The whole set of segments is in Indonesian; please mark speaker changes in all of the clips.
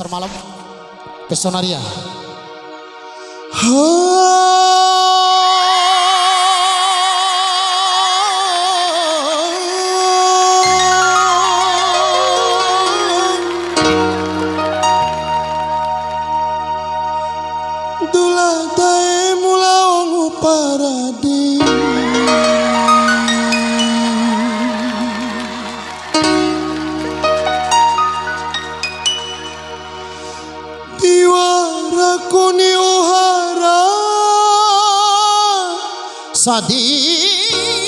Speaker 1: pasar malam Pesonaria.
Speaker 2: Dula tae mula ongu paradi diwara kuni ohara sadia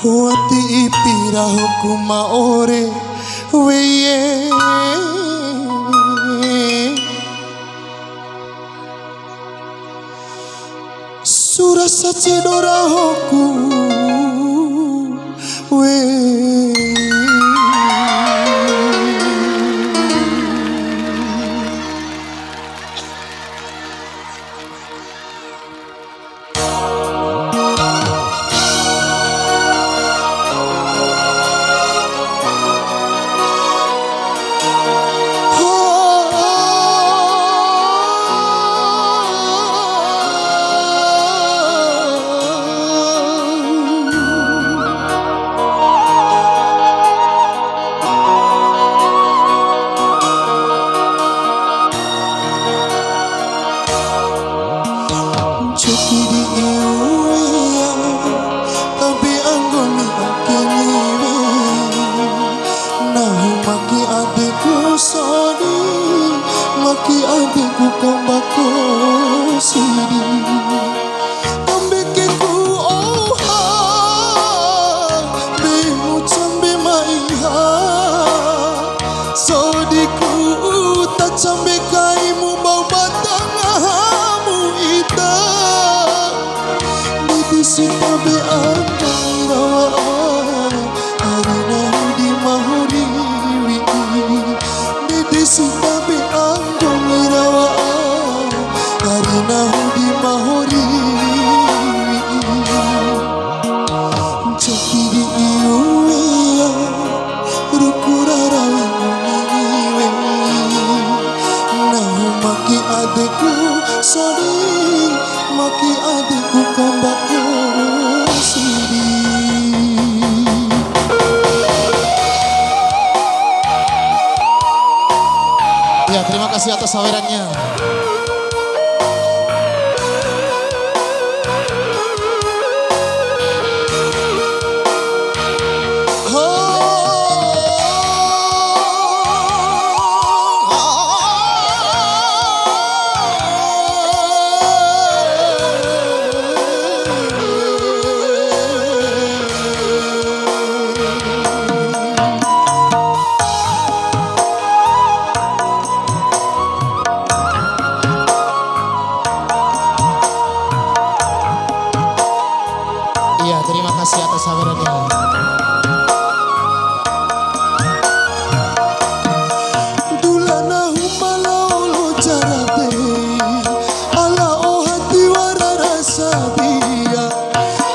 Speaker 2: Wati ipira hukuma ore weye surasa cedora hoku we maki adikku kambako sidi ambekeku oha bimu cambe maiha sodiku tak cambe kaimu bau batangamu ita didisi tabe andaira arina di mahuri didisi tabe angomirawa arina di mahuri cakiri iuwe rukurara niwe nahu maki adekku sodi maki adekku kambako sidi.
Speaker 1: Ya, terima kasih atas sawerannya. Iya, terima kasih atas sawerannya.
Speaker 2: Dulana humalau jarate ala ohati wararasa dia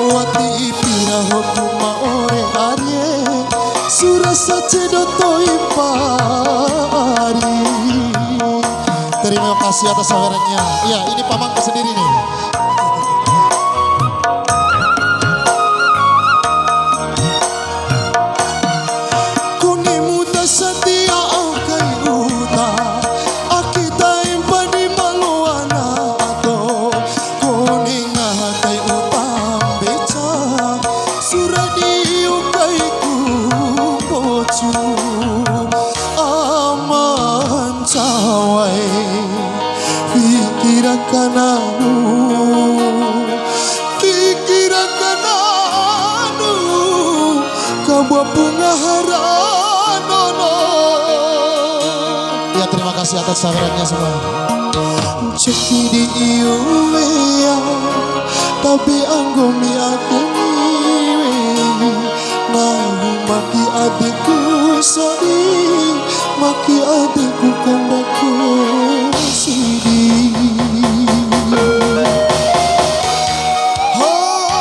Speaker 2: wati ipira hokuma ore arye surasa cedotoi pari.
Speaker 1: Terima kasih atas sawerannya. Iya, ini pamangku sendiri nih.
Speaker 2: Aman cawai pikiran kananu kabuah bunga haranono.
Speaker 1: Ya, terima kasih atas sawerannya semua.
Speaker 2: Ceki di iuwe tapi anggomi aku niwe nahu maki adikku sodi maki adikku kambako sidi. Oh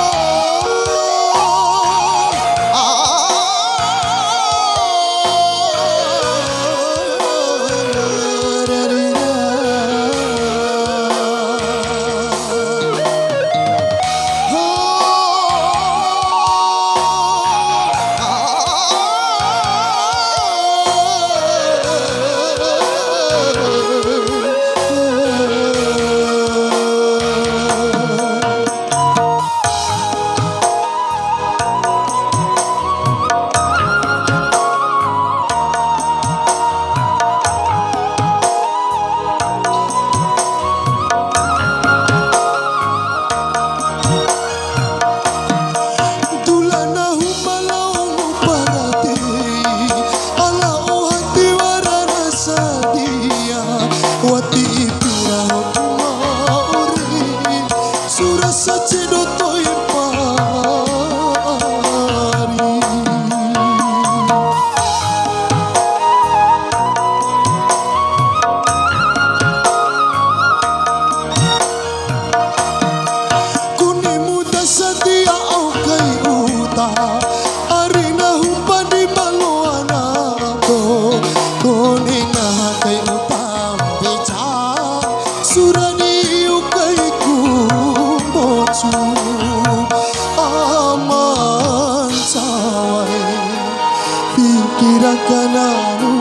Speaker 2: Fikirakan anu,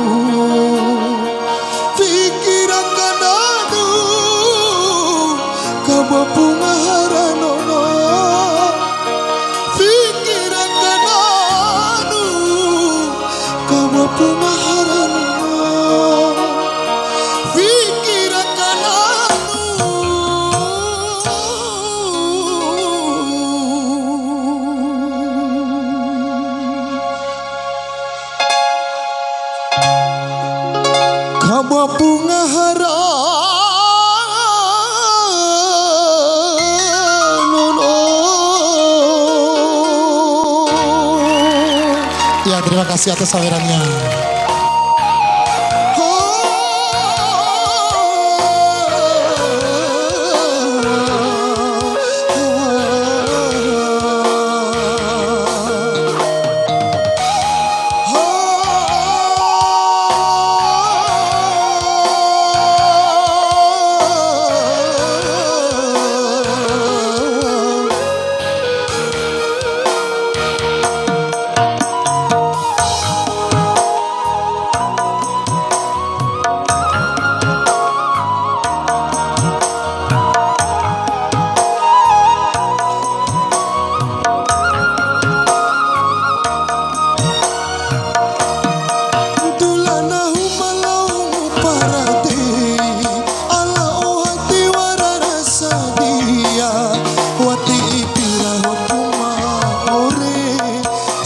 Speaker 2: fikirakan anu, kamu bunga haranono. Fikirakan anu, kamu bunga haranono. Fikirakan kamu bunga haranono.
Speaker 1: Ya, terima kasih atas sawerannya.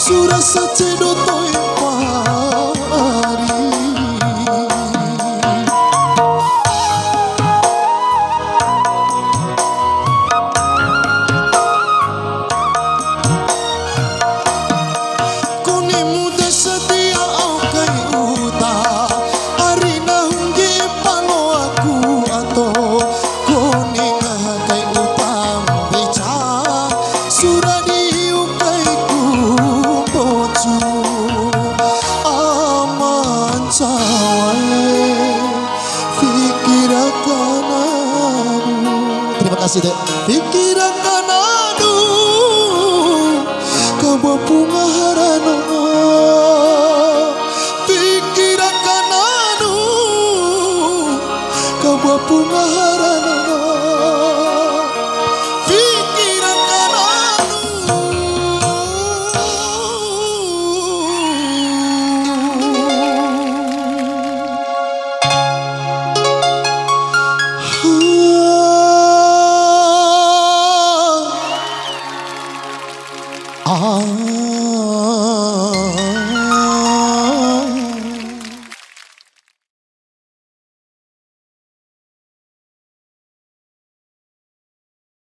Speaker 2: Surasa cedo toy pari. Kuni muda setia au kai uta, arina hunggi palo aku ato. Kuni ngah kai utam beca, suradi ukai ku bocu. Aman cawale, fikirakan anu.
Speaker 1: Terima kasih, Dek.
Speaker 2: Fikirakan anu, kamu bunga haranono. Fikirakan anu, kamu bunga haranono. Fikirakan anu.